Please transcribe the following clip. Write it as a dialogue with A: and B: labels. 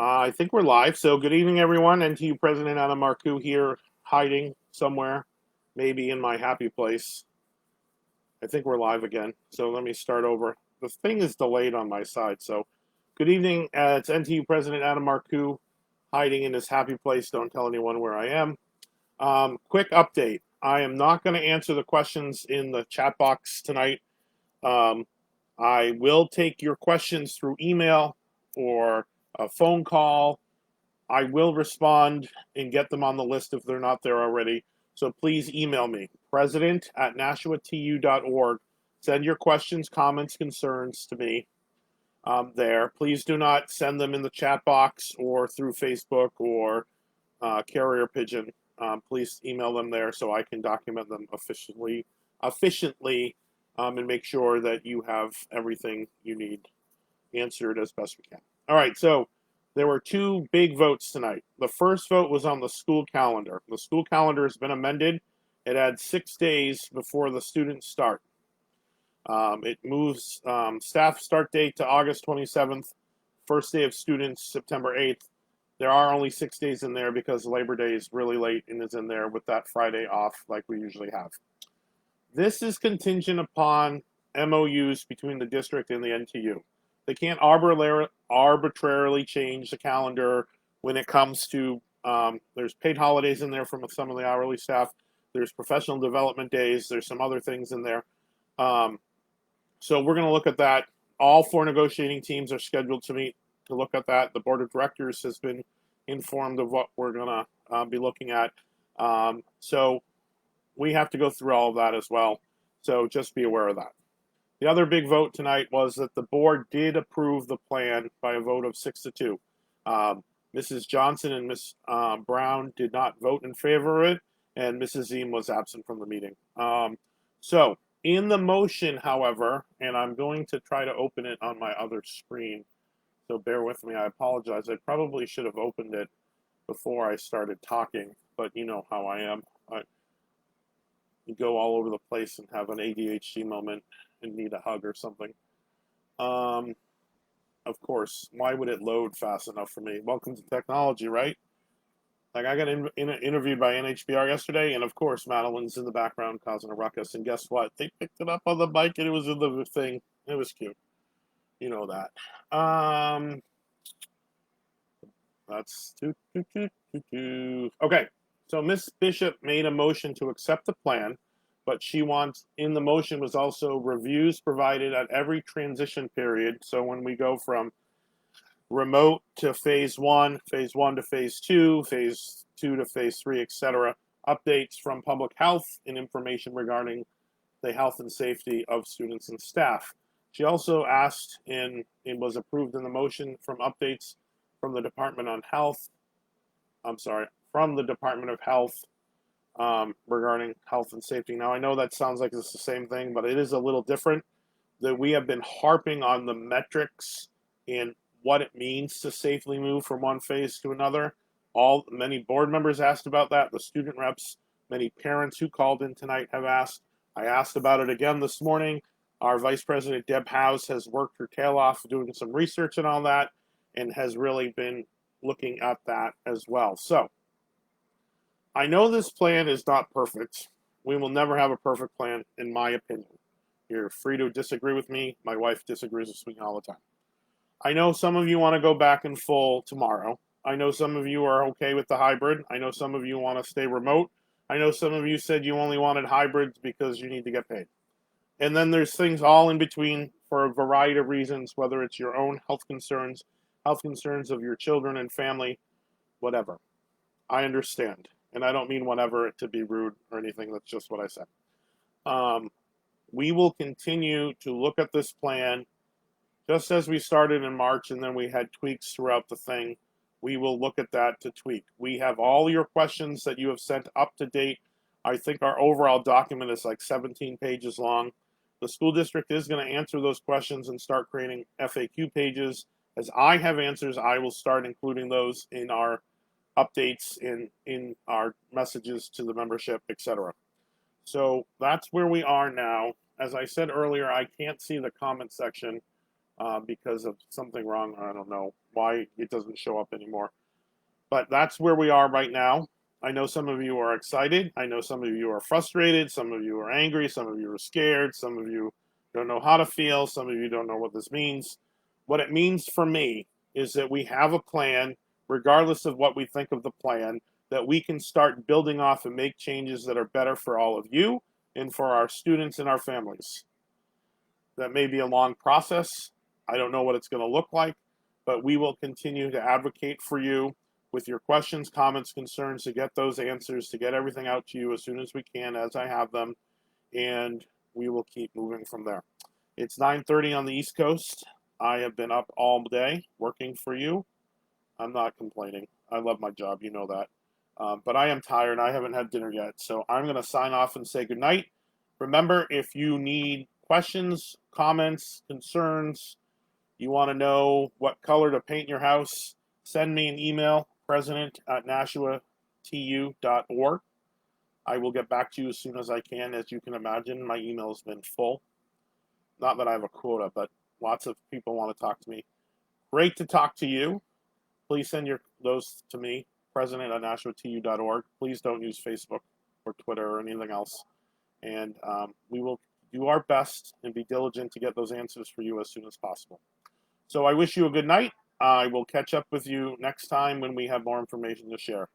A: I think we're live. So good evening, everyone. NTU President Adam Marcoux here, hiding somewhere, maybe in my happy place. I think we're live again. So let me start over. The thing is delayed on my side. So good evening. It's NTU President Adam Marcoux, hiding in his happy place. Don't tell anyone where I am. Quick update. I am not going to answer the questions in the chat box tonight. I will take your questions through email or a phone call. I will respond and get them on the list if they're not there already. So please email me, president@nashuatu.org. Send your questions, comments, concerns to me there. Please do not send them in the chat box or through Facebook or carrier pigeon. Please email them there so I can document them efficiently, and make sure that you have everything you need answered as best we can. All right, so there were two big votes tonight. The first vote was on the school calendar. The school calendar has been amended. It adds 6 days before the students start. It moves staff start date to August 27th, first day of students September 8th. There are only 6 days in there because Labor Day is really late and is in there with that Friday off like we usually have. This is contingent upon MOUs between the district and the NTU. They can't arbitrarily change the calendar when it comes to, there's paid holidays in there from some of the hourly staff. There's professional development days. There's some other things in there. So we're going to look at that. All 4 negotiating teams are scheduled to meet to look at that. The board of directors has been informed of what we're going to be looking at. So we have to go through all of that as well. So just be aware of that. The other big vote tonight was that the board did approve the plan by a vote of 6-2. Mrs. Johnson and Ms. Brown did not vote in favor of it, and Mrs. Ziem was absent from the meeting. So in the motion, however, and I'm going to try to open it on my other screen, so bear with me. I apologize. I probably should have opened it before I started talking, but you know how I am. You go all over the place and have an ADHD moment and need a hug or something. Of course, why would it load fast enough for me? Welcome to technology, right? Like I got interviewed by NHBR yesterday, and of course, Madeline's in the background causing a ruckus. And guess what? They picked it up on the mic, and it was in the thing. It was cute. You know that. That's okay. So Miss Bishop made a motion to accept the plan, but she wants, in the motion was also reviews provided at every transition period. So when we go from remote to phase 1 to phase 2, phase 2 to phase 3, etc., updates from public health and information regarding the health and safety of students and staff. She also asked, and it was approved in the motion, from updates from the Department on Health. From the Department of Health regarding health and safety. Now, I know that sounds like it's the same thing, but it is a little different. That we have been harping on the metrics and what it means to safely move from one phase to another. Many board members asked about that. The student reps, many parents who called in tonight have asked. I asked about it again this morning. Our Vice President, Deb House, has worked her tail off doing some research and all that and has really been looking at that as well. So I know this plan is not perfect. We will never have a perfect plan, in my opinion. You're free to disagree with me. My wife disagrees with me all the time. I know some of you want to go back in full tomorrow. I know some of you are okay with the hybrid. I know some of you want to stay remote. I know some of you said you only wanted hybrids because you need to get paid. And then there's things all in between for a variety of reasons, whether it's your own health concerns of your children and family, whatever. I understand. And I don't mean whatever to be rude or anything. That's just what I said. We will continue to look at this plan just as we started in March, and then we had tweaks throughout the thing. We will look at that to tweak. We have all your questions that you have sent up to date. I think our overall document is like 17 pages long. The school district is going to answer those questions and start creating FAQ pages. As I have answers, I will start including those in our updates, in our messages to the membership, etc. So that's where we are now. As I said earlier, I can't see the comment section because of something wrong. I don't know why it doesn't show up anymore. But that's where we are right now. I know some of you are excited. I know some of you are frustrated. Some of you are angry. Some of you are scared. Some of you don't know how to feel. Some of you don't know what this means. What it means for me is that we have a plan, regardless of what we think of the plan, that we can start building off and make changes that are better for all of you and for our students and our families. That may be a long process. I don't know what it's going to look like, but we will continue to advocate for you with your questions, comments, concerns, to get those answers, to get everything out to you as soon as we can, as I have them, and we will keep moving from there. It's 9:30 on the East Coast. I have been up all day working for you. I'm not complaining. I love my job, you know that. But I am tired. I haven't had dinner yet, so I'm going to sign off and say goodnight. Remember, if you need questions, comments, concerns, you want to know what color to paint your house, send me an email, president@nashuatu.org. I will get back to you as soon as I can. As you can imagine, my email has been full. Not that I have a quota, but lots of people want to talk to me. Great to talk to you. Please send those to me, president@nashuatu.org. Please don't use Facebook or Twitter or anything else. And we will do our best and be diligent to get those answers for you as soon as possible. So I wish you a good night. I will catch up with you next time when we have more information to share.